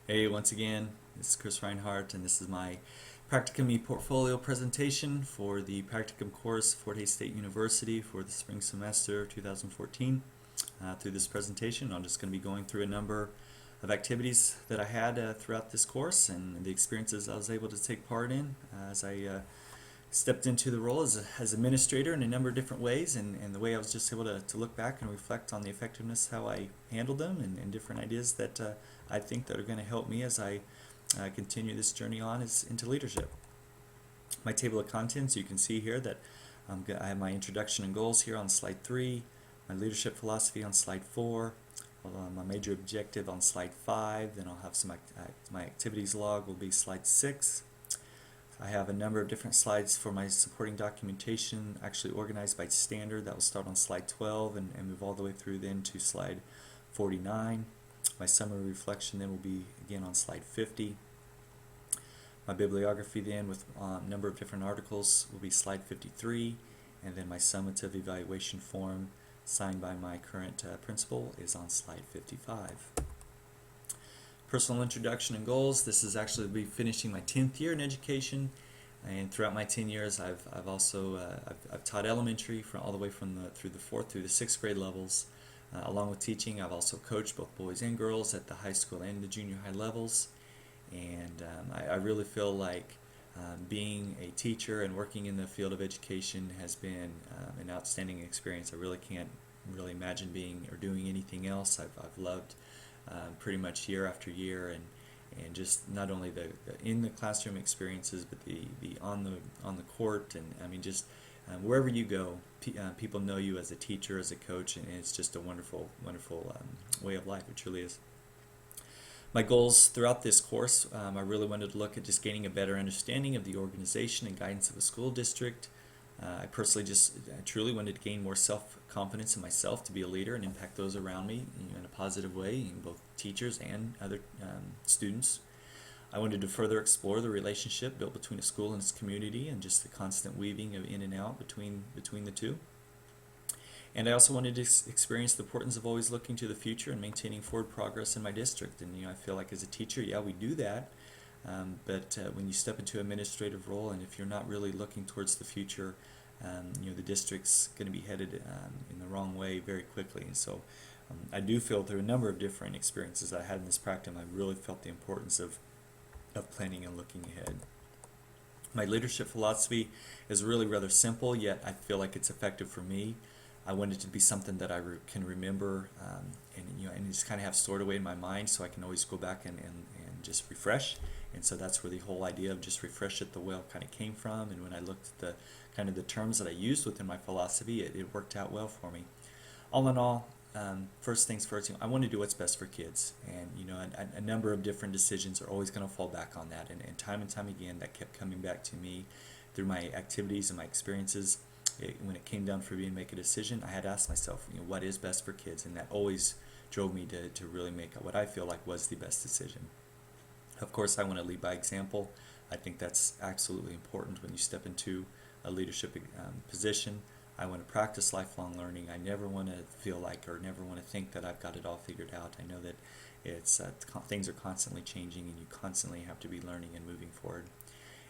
Hey, once again, this is Chris Reinhardt, and this is my Practicum ePortfolio presentation for the Practicum course, Fort Hays State University, for the spring semester 2014. Through this presentation, I'm just going to be going through a number of activities that I had throughout this course and the experiences I was able to take part in as I stepped into the role as administrator in a number of different ways, and the way I was just able to look back and reflect on the effectiveness, how I handled them, and different ideas that I think that are going to help me as I continue this journey on into leadership. My table of contents, you can see here that I have my introduction and goals here on slide 3, my leadership philosophy on slide 4, my major objective on slide 5, then I'll have my activities log will be slide 6. I have a number of different slides for my supporting documentation, actually organized by standard. That will start on slide 12 and move all the way through then to slide 49. My summary reflection then will be again on slide 50. My bibliography then with a number of different articles will be slide 53, and then my summative evaluation form signed by my current principal is on slide 55. Personal introduction and goals. This is actually be finishing my 10th year in education, and throughout my 10 years I've also I've taught elementary all the way through the 4th through the 6th grade levels. Along with teaching, I've also coached both boys and girls at the high school and the junior high levels, and I really feel like being a teacher and working in the field of education has been an outstanding experience. I really can't really imagine being or doing anything else. I've loved pretty much year after year, and just not only the in the classroom experiences, but the on the court, and I mean just wherever you go, people know you as a teacher, as a coach, and it's just a wonderful way of life. It truly is. My goals throughout this course, I really wanted to look at just gaining a better understanding of the organization and guidance of a school district. I personally truly wanted to gain more self-confidence in myself to be a leader and impact those around me in a positive way, in both teachers and other students. I wanted to further explore the relationship built between a school and its community, and just the constant weaving of in and out between the two. And I also wanted to experience the importance of always looking to the future and maintaining forward progress in my district. And I feel like as a teacher, yeah, we do that. But when you step into an administrative role, and if you're not really looking towards the future, the district's going to be headed in the wrong way very quickly. And so I do feel through a number of different experiences I had in this practicum, I really felt the importance of planning and looking ahead. My leadership philosophy is really rather simple, yet I feel like it's effective for me. I want it to be something that I can remember and just kind of have stored away in my mind, so I can always go back and just refresh. And so that's where the whole idea of just refresh it the well kind of came from. And when I looked at the terms that I used within my philosophy, it worked out well for me. All in all, first things first, I want to do what's best for kids, and a number of different decisions are always going to fall back on that, and time again that kept coming back to me through my activities and my experiences. When it came down for me to make a decision, I had asked myself, what is best for kids, and that always drove me to really make what I feel like was the best decision. Of course, I want to lead by example. I think that's absolutely important when you step into a leadership position. I want to practice lifelong learning. I never want to feel like or never want to think that I've got it all figured out. I know that things are constantly changing, and you constantly have to be learning and moving forward.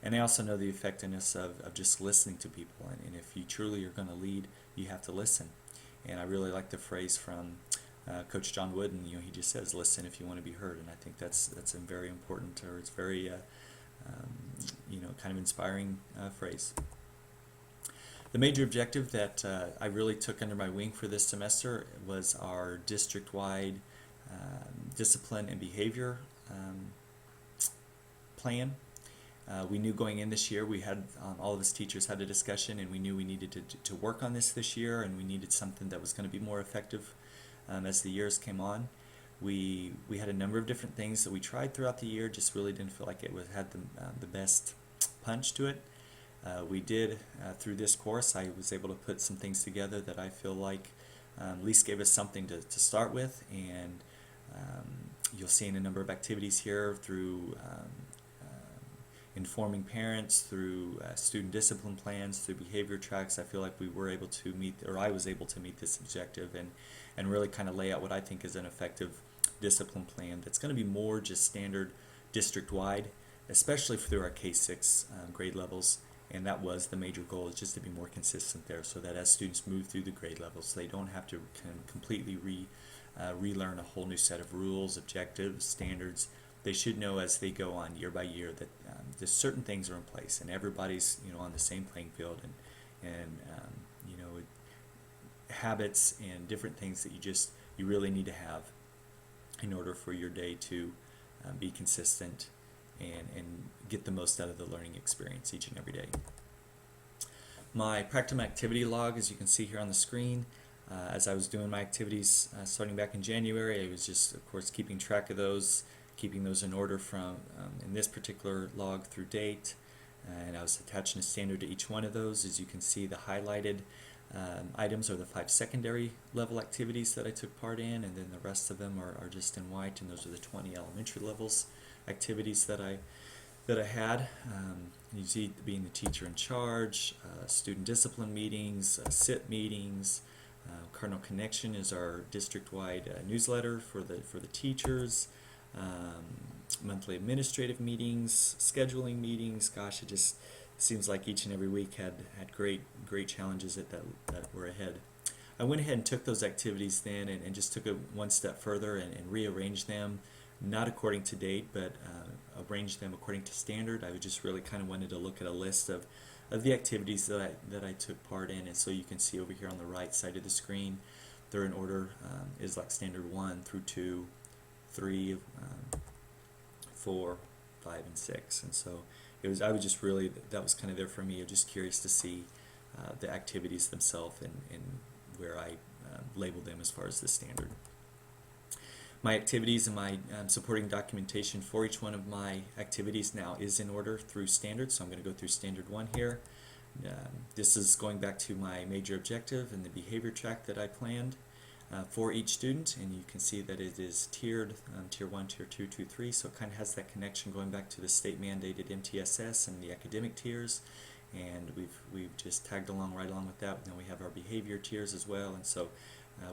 And I also know the effectiveness of just listening to people. And if you truly are going to lead, you have to listen. And I really like the phrase from Coach John Wooden. He just says, "Listen if you want to be heard." And I think that's a very important, or it's very kind of inspiring phrase. The major objective that I really took under my wing for this semester was our district-wide discipline and behavior plan. We knew going in this year, we had all of us teachers had a discussion, and we knew we needed to work on this year, and we needed something that was going to be more effective as the years came on. We had a number of different things that we tried throughout the year, just really didn't feel like it had the best punch to it. We did, through this course, I was able to put some things together that I feel like at least gave us something to start with, and you'll see in a number of activities here through informing parents, through student discipline plans, through behavior tracks. I feel like we were able to meet, or I was able to meet this objective, and really kind of lay out what I think is an effective discipline plan that's going to be more just standard district-wide, especially through our K-6 grade levels. And that was the major goal, is just to be more consistent there, so that as students move through the grade levels, they don't have to completely relearn a whole new set of rules, objectives, standards. They should know as they go on year by year that just certain things are in place, and everybody's on the same playing field, and habits and different things that you really need to have in order for your day to be consistent and get the most out of the learning experience each and every day. My practicum activity log, as you can see here on the screen, as I was doing my activities starting back in January, I was just, of course, keeping track of those, keeping those in order from, in this particular log, through date, and I was attaching a standard to each one of those. As you can see, the highlighted items are the 5 secondary level activities that I took part in, and then the rest of them are just in white, and those are the 20 elementary levels activities that I had. You see, being the teacher in charge, student discipline meetings, SIT meetings. Cardinal Connection is our district-wide newsletter for the teachers. Monthly administrative meetings, scheduling meetings. Gosh, it just seems like each and every week had great challenges that were ahead. I went ahead and took those activities then and just took it one step further and rearranged them, not according to date, but arranged them according to standard. I just really kind of wanted to look at a list of the activities that I took part in, and so you can see over here on the right side of the screen, they're in order, is like standard 1 through 2, 3, 4, 5, and 6, and so I was just really, that was kind of there for me. I was just curious to see the activities themselves and where I labeled them as far as the standard. My activities and my supporting documentation for each one of my activities now is in order through standard, so I'm going to go through standard 1 here. This is going back to my major objective and the behavior track that I planned for each student, and you can see that it is tiered, tier 1, tier 2, tier 3, so it kind of has that connection going back to the state mandated MTSS and the academic tiers, and we've just tagged right along with that. Then we have our behavior tiers as well, and so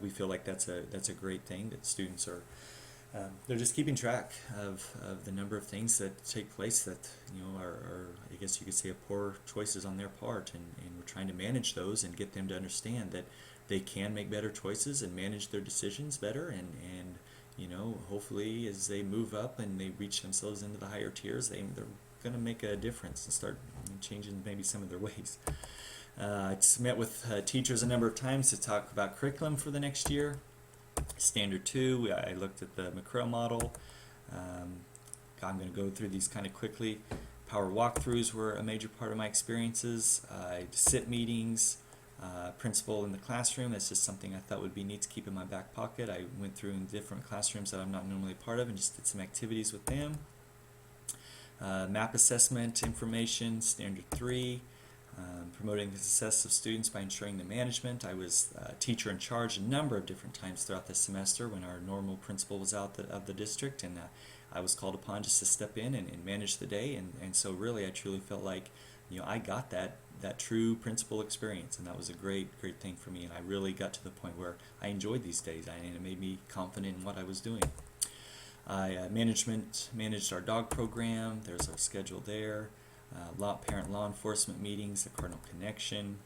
we feel like that's a great thing, that students are they're just keeping track of the number of things that take place that are I guess you could say poor choices on their part, and we're trying to manage those and get them to understand that they can make better choices and manage their decisions better, and hopefully as they move up and they reach themselves into the higher tiers, they're going to make a difference and start changing maybe some of their ways. I met with teachers a number of times to talk about curriculum for the next year. Standard 2, I looked at the McCraw model. I'm going to go through these kind of quickly. Power walkthroughs were a major part of my experiences. SIT meetings, principal in the classroom, that's just something I thought would be neat to keep in my back pocket. I went through in different classrooms that I'm not normally part of and just did some activities with them. MAP assessment information, standard 3. Promoting the success of students by ensuring the management. I was teacher in charge a number of different times throughout the semester when our normal principal was out of the district, and I was called upon just to step in and manage the day, and so really I truly felt like I got that true principal experience, and that was a great thing for me, and I really got to the point where I enjoyed these days, and it made me confident in what I was doing. I managed our dog program. There's our schedule there. Parent law enforcement meetings, the Cardinal Connection.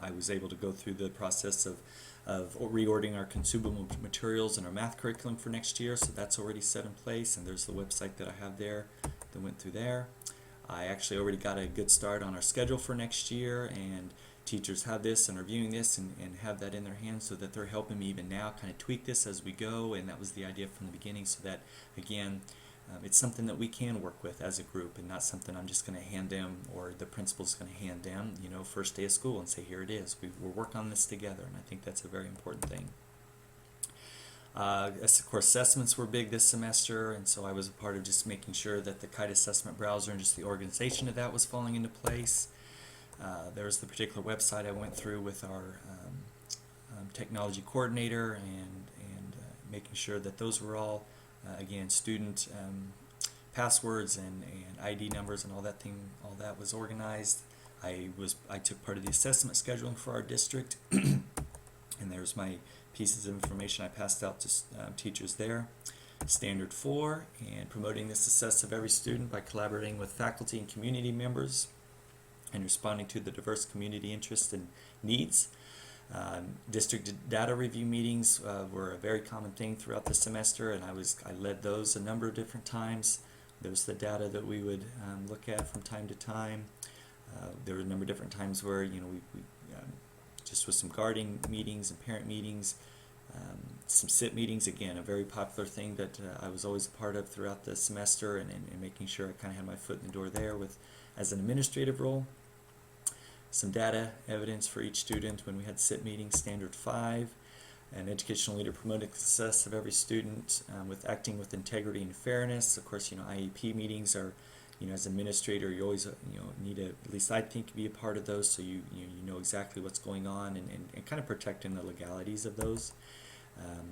I was able to go through the process of reordering our consumable materials and our math curriculum for next year, so that's already set in place, and there's the website that I have there that went through there. I actually already got a good start on our schedule for next year, and teachers have this and are viewing this and have that in their hands, so that they're helping me even now kind of tweak this as we go, and that was the idea from the beginning, so that again it's something that we can work with as a group, and not something I'm just going to hand them, or the principal's going to hand them first day of school and say, here it is. We'll work on this together, and I think that's a very important thing. Of course, assessments were big this semester, and so I was a part of just making sure that the Kite assessment browser and just the organization of that was falling into place. There was the particular website I went through with our technology coordinator, and making sure that those were all again, student passwords and ID numbers and all that was organized. I took part of the assessment scheduling for our district, and there's my pieces of information I passed out to teachers there. Standard 4, and promoting the success of every student by collaborating with faculty and community members and responding to the diverse community interests and needs. District data review meetings were a very common thing throughout the semester, and I led those a number of different times. There's the data that we would look at from time to time. There were a number of different times where we just with some guarding meetings and parent meetings, some SIP meetings, again a very popular thing that I was always a part of throughout the semester, and making sure I kind of had my foot in the door there with as an administrative role. Some data evidence for each student when we had SIP meetings. Standard 5, an educational leader promoting the success of every student with acting with integrity and fairness. Of course, IEP meetings are, as an administrator, you always need to, at least I think, be a part of those, so you know exactly what's going on and kind of protecting the legalities of those.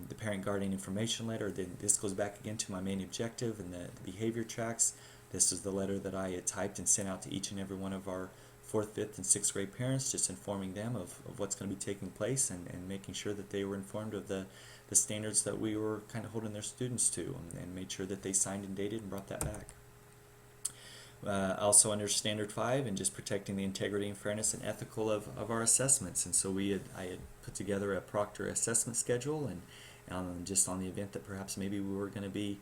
The parent guardian information letter, then this goes back again to my main objective and the behavior tracks. This is the letter that I had typed and sent out to each and every one of our 4th, 5th, and 6th grade parents, just informing them of what's going to be taking place and making sure that they were informed of the standards that we were kind of holding their students to, and made sure that they signed and dated and brought that back. Also under Standard 5, and just protecting the integrity and fairness and ethical of our assessments. And so I had put together a proctor assessment schedule, and just on the event that perhaps maybe we were going to be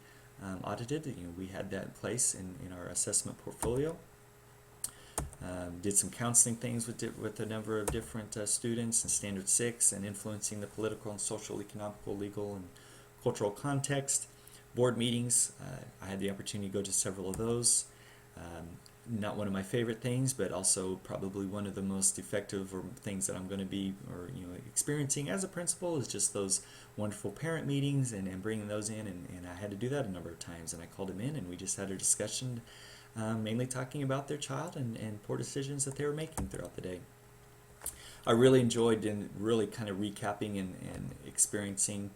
audited, we had that in place in our assessment portfolio. Did some counseling things with a number of different students in Standard 6, and influencing the political and social, economical, legal, and cultural context. Board meetings, I had the opportunity to go to several of those. Not one of my favorite things, but also probably one of the most effective or things that I'm going to be experiencing as a principal is just those wonderful parent meetings and bringing those in, and I had to do that a number of times, and I called them in and we just had a discussion, mainly talking about their child and poor decisions that they were making throughout the day. I really enjoyed and really kind of recapping and experiencing.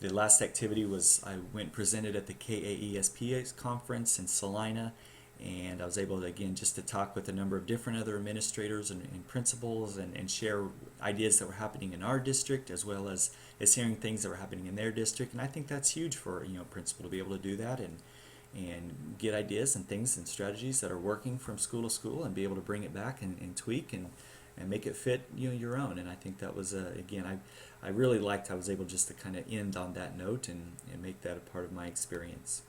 The last activity was I went and presented at the KAESP conference in Salina, and I was able to, again, just to talk with a number of different other administrators and principals and share ideas that were happening in our district, as well as hearing things that were happening in their district. And I think that's huge for a principal to be able to do that and get ideas and things and strategies that are working from school to school, and be able to bring it back and tweak and make it fit your own. And I think that was again, I really liked, I was able just to kind of end on that note and make that a part of my experience.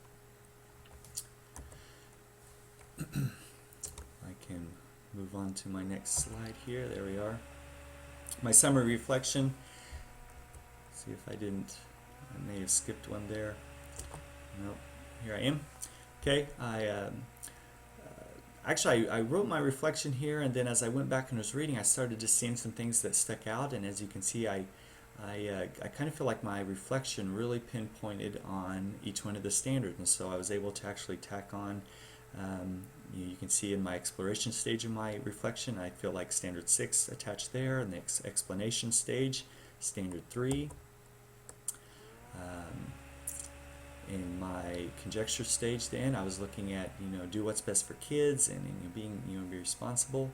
I can move on to my next slide here. There we are. My summary reflection. Let's see if I may have skipped one there. Nope. Here I am. Okay. Actually, I wrote my reflection here, and then as I went back and was reading, I started just seeing some things that stuck out. And as you can see, I kind of feel like my reflection really pinpointed on each one of the standards, and so I was able to actually tack on. You can see in my exploration stage of my reflection, I feel like Standard 6 attached there, and the explanation stage, Standard 3. In my conjecture stage, then I was looking at do what's best for kids and being be responsible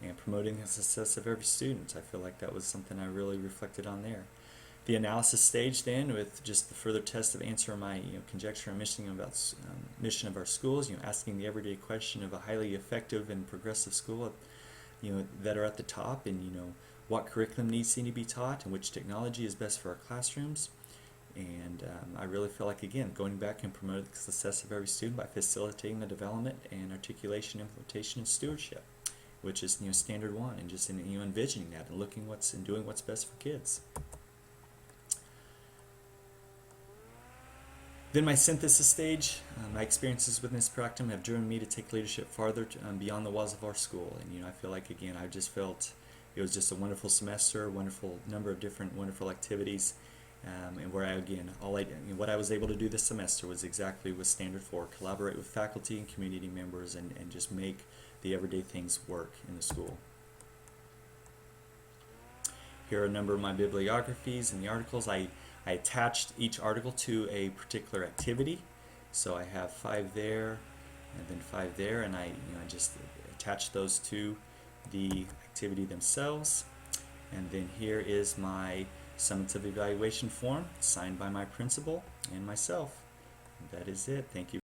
and promoting the success of every student. I feel like that was something I really reflected on there. The analysis stage, then, with just the further test of answering my conjecture and mission about mission of our schools, asking the everyday question of a highly effective and progressive school, that are at the top, and what curriculum needs to be taught and which technology is best for our classrooms. And I really feel like, again, going back and promoting the success of every student by facilitating the development and articulation, implementation, and stewardship, which is Standard 1, and just envisioning that and looking and doing what's best for kids. Then my synthesis stage, my experiences within this practicum have driven me to take leadership farther beyond the walls of our school. And I feel like, again, I just felt it was just a wonderful semester, wonderful number of different wonderful activities, and where what I was able to do this semester was exactly with Standard 4, collaborate with faculty and community members, and just make the everyday things work in the school. Here are a number of my bibliographies and the articles. I attached each article to a particular activity, so I have 5 there and then 5 there, and I just attached those to the activity themselves. And then here is my summative evaluation form signed by my principal and myself. That is it. Thank you.